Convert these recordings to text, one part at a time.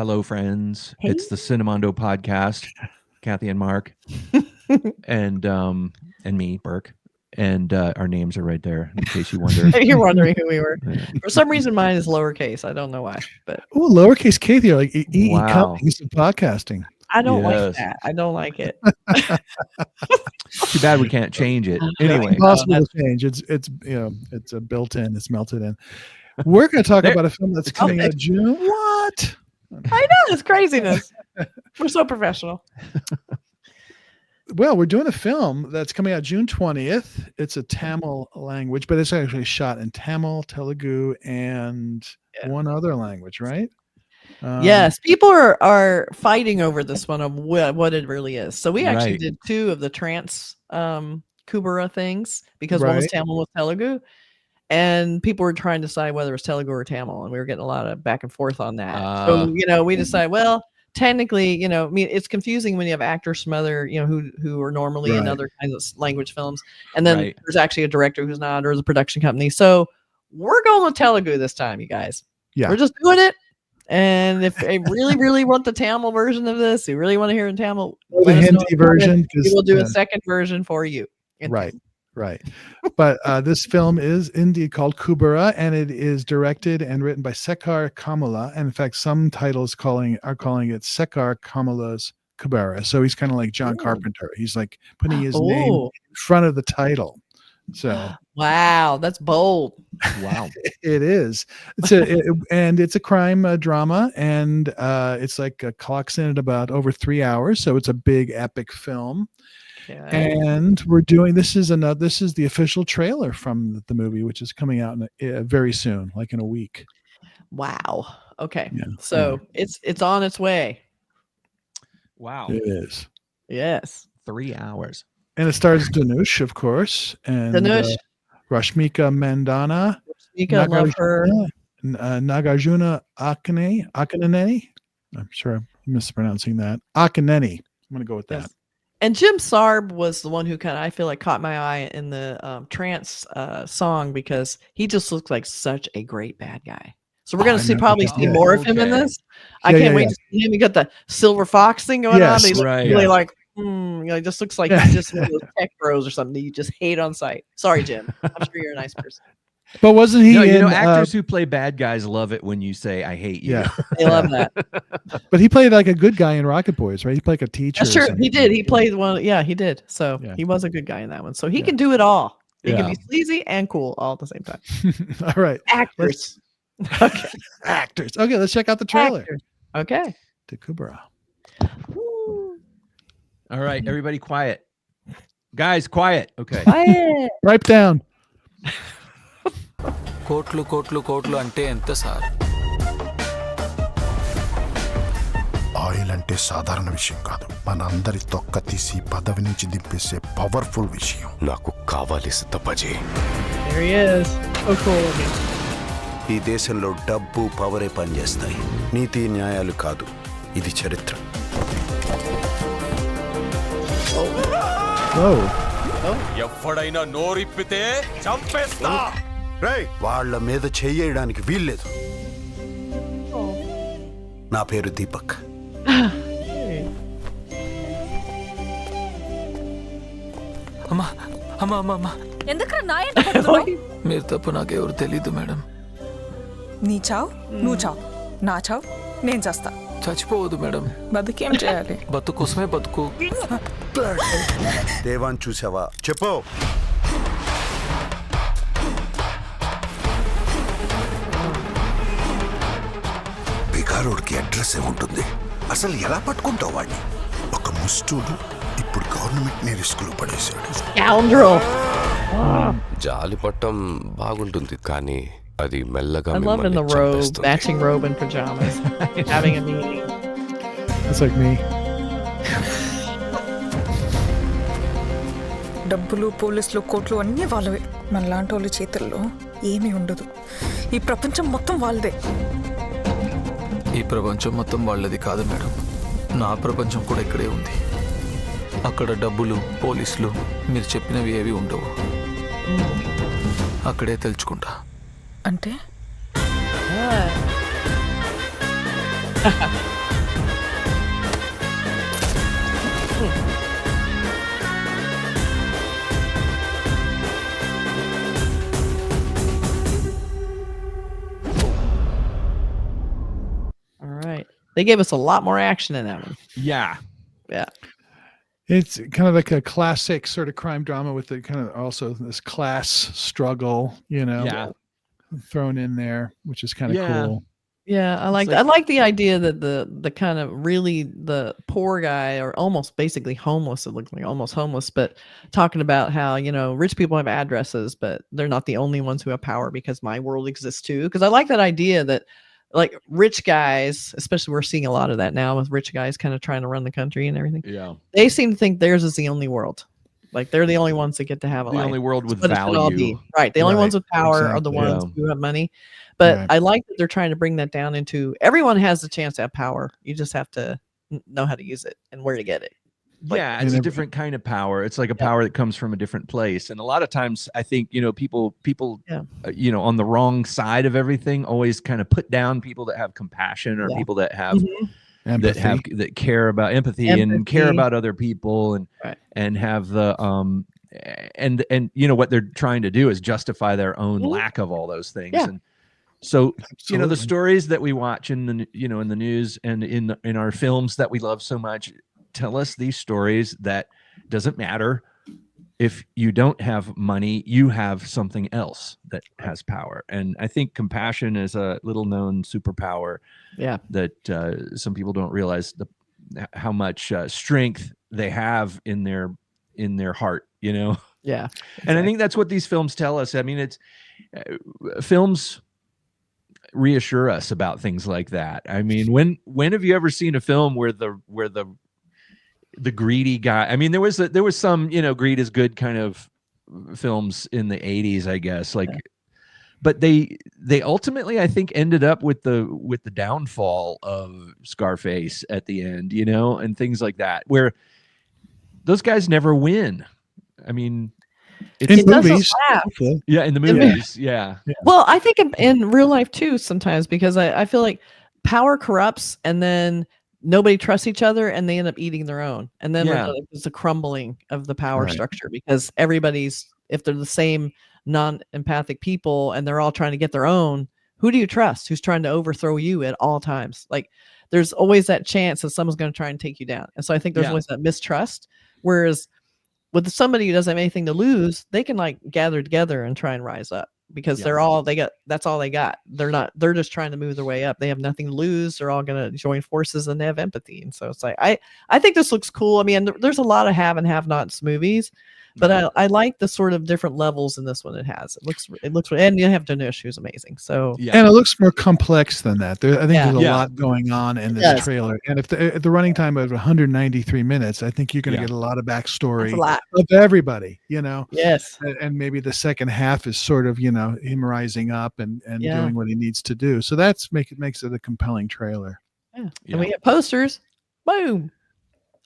Hello, friends. Hey. It's the Cinemondo podcast. Kathy and Mark, and me, Burk, and our names are right there in case you wonder. You're wondering who we were. For some reason, mine is lowercase. I don't know why, but lowercase Kathy, like Wow. comics and podcasting. I don't like Yes. that. I don't like it. Too bad we can't change it. Anyway, Impossible to change. It's it's a built-in. It's melted in. We're going to talk about a film that's coming out June. What? I know, it's craziness. We're so professional. Well, we're doing a film that's coming out June 20th. It's a Tamil language, but it's actually shot in Tamil, Telugu, and one other language, right? Yes, people are fighting over this one of what it really is. So we actually did 2 of the trans Kuberaa things because one was Tamil, was Telugu, and people were trying to decide whether it's Telugu or Tamil, and we were getting a lot of back and forth on that. So we decided, well, technically, I mean, it's confusing when you have actors from other, who are normally in other kinds of language films, and then there's actually a director who's not, or the production company. So we're going with Telugu this time, you guys. Yeah, we're just doing it. And if they really, really want the Tamil version of this, you really want to hear in Tamil, the Hindi version, we will do a second version for you. Right. But this film is indeed called Kuberaa, and it is directed and written by Sekhar Kammula. And in fact, some titles are calling it Sekhar Kammula's Kuberaa. So he's kind of like John Carpenter. He's like putting his name in front of the title. So wow, that's bold. Wow. It is. It's a crime drama, and it's like clocks in at about over 3 hours. So it's a big epic film. Okay. And we're doing this is the official trailer from the movie, which is coming out very soon, like in a week. Wow. Okay. Yeah. So it's on its way. Wow. It is. Yes. 3 hours. And it stars Dhanush, of course, and Rashmika Mandanna. Rashmika, love her. Nagarjuna Akaneni. I'm sure I'm mispronouncing that. Akaneni. I'm going to go with that. Yes. And Jim Sarbh was the one who I feel like caught my eye in the trance song, because he just looks like such a great bad guy. So we're going to probably see more of him in this. I can't wait to see him. You got the silver fox thing going on. He's really like, just looks like he's just one of those tech bros or something that you just hate on sight. Sorry, Jim. I'm sure you're a nice person. But wasn't he? Actors who play bad guys love it when you say "I hate you." Yeah, they love that. But he played like a good guy in Rocket Boys, right? He played like a teacher. That's true. He did. He played one. Yeah, he did. So he was a good guy in that one. So he can do it all. He can be sleazy and cool all at the same time. All right, actors. Okay, actors. Okay, let's check out the trailer. Actors. Okay, to Kuberaa. All right, everybody, quiet. Guys, quiet. Okay. Quiet. Pipe down. కోట్లు కోట్లు కోట్లు అంటే ఎంత sir? Oil అంటే సాధారణ విషయం కాదు. మనందరి తొక్క తీసి పదవి నుంచి దింపేసే పవర్ఫుల్ విషయం. నాకు కావాలి సిద్ధపజీ. There he is. So cool. ఈ దేశంలో డబ్బు పవరే పనిచేస్తాయి, నీతి న్యాయాలు కాదు. ఇది చరిత్ర. ఎవ్వడైనా నోరిప్పితే చంపేస్తా. వాళ్ళ మీద చెయ్యడానికి వీల్లేదు. నా పేరు దీపక్. అమ్మా అమ్మా అమ్మా అమ్మా, మీరు తప్ప నాకెవరు తెలీదు మేడం. నీ చావు నువ్వు చావు, నా చావు నేను చేస్తా. చచ్చిపోవద్దు మేడం. బతుకేం చేయాలి? బతుకు కోసమే బతుకు. దేవాన్ చూసావా? చెప్పు. బిగారోడ్కి అడ్రస్ ఏముంటుంది? అసలు ఎలా పట్టుకుంటావు వాడిని? ఒక ముస్టూడు ఇప్పుడు గవర్నమెంట్ ని రిస్క్ లో పడేశాడు. జాలి పట్టం బాగుంటుంది, కానీ అది మెల్లగా I love in the robe, matching robe and pajamas, having a meeting. That's like me. డబ్బులు, పోలీసులు, కోట్లు అన్నీ వాళ్ళవే. మనలాంటి వాళ్ళ చేతుల్లో ఏమీ ఉండదు. ఈ ప్రపంచం మొత్తం వాళ్ళదే. ఈ ప్రపంచం మొత్తం వాళ్ళది కాదు మేడం. నా ప్రపంచం కూడా ఇక్కడే ఉంది. అక్కడ డబ్బులు, పోలీసులు, మీరు చెప్పినవి ఏవి ఉండవు. అక్కడే తెలుసుకుంటా. అంటే All right. They gave us a lot more action in that one. Yeah. Yeah. It's kind of like a classic sort of crime drama with the kind of also this class struggle, Yeah. thrown in there, which is kind of cool. Yeah, I like the idea that the kind of really the poor guy or almost basically homeless, it looks like almost homeless, but talking about how, rich people have addresses, but they're not the only ones who have power because my world exists too. Because I like that idea that like rich guys, especially we're seeing a lot of that now with rich guys kind of trying to run the country and everything. Yeah. They seem to think theirs is the only world. Like they're the only ones that get to have a The life. only world with That's what it should all be. value. Right. The only ones with power are the Exactly. ones who have money. But Right. I like that they're trying to bring that down into everyone has the chance to have power. You just have to know how to use it and where to get it. Like, Yeah, it's a different kind of power. It's like a power that comes from a different place. And a lot of times I think, people on the wrong side of everything always kind of put down people that have compassion or people that have that care about empathy and care about other people and have the and what they're trying to do is justify their own lack of all those things. Yeah. And so, Absolutely. the stories that we watch in the in the news and in our films that we love so much tell us these stories that doesn't matter if you don't have money, you have something else that has power. And I think compassion is a little known superpower. Yeah. That some people don't realize how much strength they have in their heart, Yeah. Exactly. And I think that's what these films tell us. I mean, it's films reassure us about things like that. I mean, when have you ever seen a film where the greedy guy? I mean, there was some, greed is good kind of films in the 80s, I guess. But they ultimately, I think, ended up with the downfall of Scarface at the end, and things like that, where those guys never win. I mean, in movies, yeah, in the movies, yeah. Well, I think in real life too sometimes, because I feel like power corrupts and then nobody trusts each other and they end up eating their own. And then there's a crumbling of the power structure because if they're the same non-empathic people and they're all trying to get their own, who do you trust? Who's trying to overthrow you at all times? Like there's always that chance that someone's going to try and take you down. And so I think there's always that mistrust. Whereas with somebody who doesn't have anything to lose, they can like gather together and try and rise up because that's all they got. They're just trying to move their way up. They have nothing to lose. They're all going to join forces and they have empathy. And so it's like, I think this looks cool. I mean, there's a lot of have and have nots movies, but I like the sort of different levels in this one it has. It looks, and you have Dhanush, who's amazing. So and it looks more complex than that. I think there's a lot going on in this trailer. And if the running time of 193 minutes, I think you're going to get a lot of backstory of everybody, Yes. And maybe the second half is sort of, him rising up and doing what he needs to do. So makes it a compelling trailer. Yeah. And we have posters. Boom.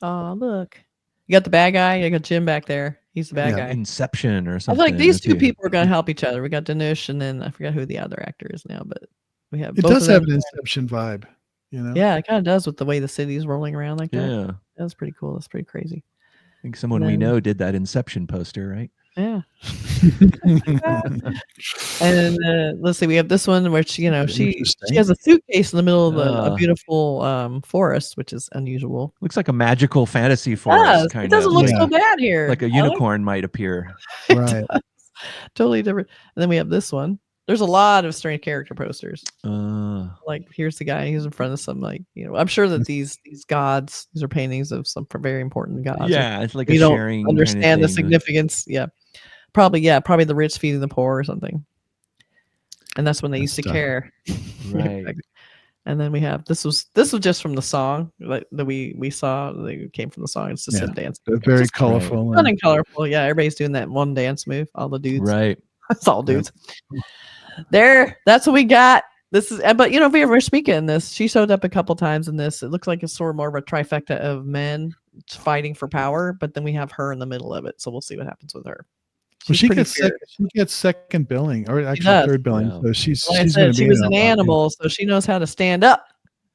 Oh, look. You got the bad guy. You got Jim back there. He's the bad guy. Inception or I something. feel like these two people are going to help each other. We got Dhanush, and then I forgot who the other actor is now, but we have. It both does of them. have an Inception vibe, Yeah, it kind of does with the way the city's rolling around like that. Yeah, that's pretty cool. That's pretty crazy. I think someone we know did that Inception poster, right? Yeah. And let's see, we have this one, which she has a suitcase in the middle of a beautiful forest, which is unusual. Looks like a magical fantasy forest. It doesn't look so bad here. Like a unicorn might appear. Right. Totally different. And then we have this one. There's a lot of strange character posters. Like here's the guy who's in front of some I'm sure that these gods, these are paintings of some very important gods. Yeah, it's like we a sharing. Don't understand kind of the significance. Yeah. Probably the rich feeding the poor or something. And that's when they used to care. Right. And then we have this was just from the song that we saw. They came from the song. It's just a dance. Very colorful. Fun and colorful. Yeah, everybody's doing that one dance move. All the dudes. Right. That's all dudes. That's what we got. This is, but we have Rashmika in this. She showed up a couple times in this. It looks like it's sort of more of a trifecta of men fighting for power, but then we have her in the middle of it. So we'll see what happens with her. Well, she gets second billing, or actually third billing. So she's she was an animal, so she knows how to stand up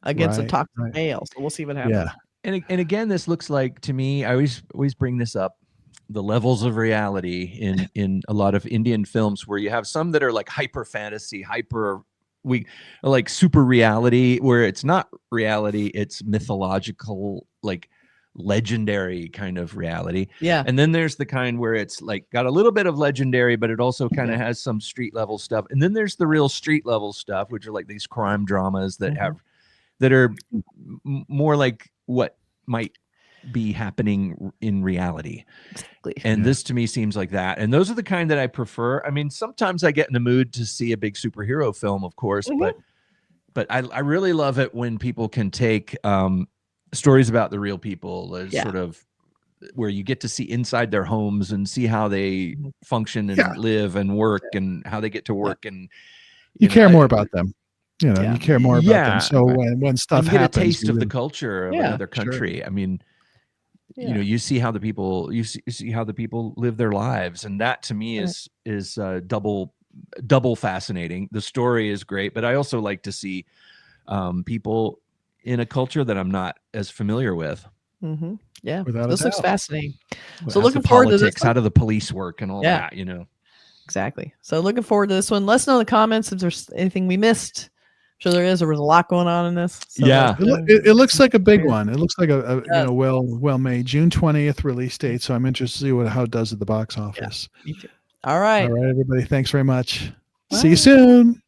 against a toxic male. So we'll see what happens. And again, this looks like, to me, I always bring this up, the levels of reality in a lot of Indian films, where you have some that are like hyper fantasy, like super reality, where it's not reality, it's mythological, like legendary kind of reality. Yeah. And then there's the kind where it's like got a little bit of legendary, but it also kind of has some street level stuff. And then there's the real street level stuff, which are like these crime dramas that are more like what might be happening in reality. Exactly. And this to me seems like that. And those are the kind that I prefer. I mean, sometimes I get in the mood to see a big superhero film, of course, but I really love it when people can take stories about the real people, sort of where you get to see inside their homes and see how they function and live and work and how they get to work. And you care more about them. You care more about them. So when stuff you get happens, a taste of the culture of another country. Sure. I mean, you see how the people see how the people live their lives, and that to me is double fascinating. The story is great, but I also like to see people in a culture that I'm not as familiar with. Yeah, Without this looks doubt. fascinating. So looking forward to this. How do the police work and all that? Exactly. So looking forward to this one. Let us know in the comments if there's anything we missed. I'm sure there is. There was a lot going on in this. So it looks like a big one. It looks like a well made June 20th release date. So I'm interested to see how it does at the box office. Me too. All right, everybody. Thanks very much. Bye. See you soon.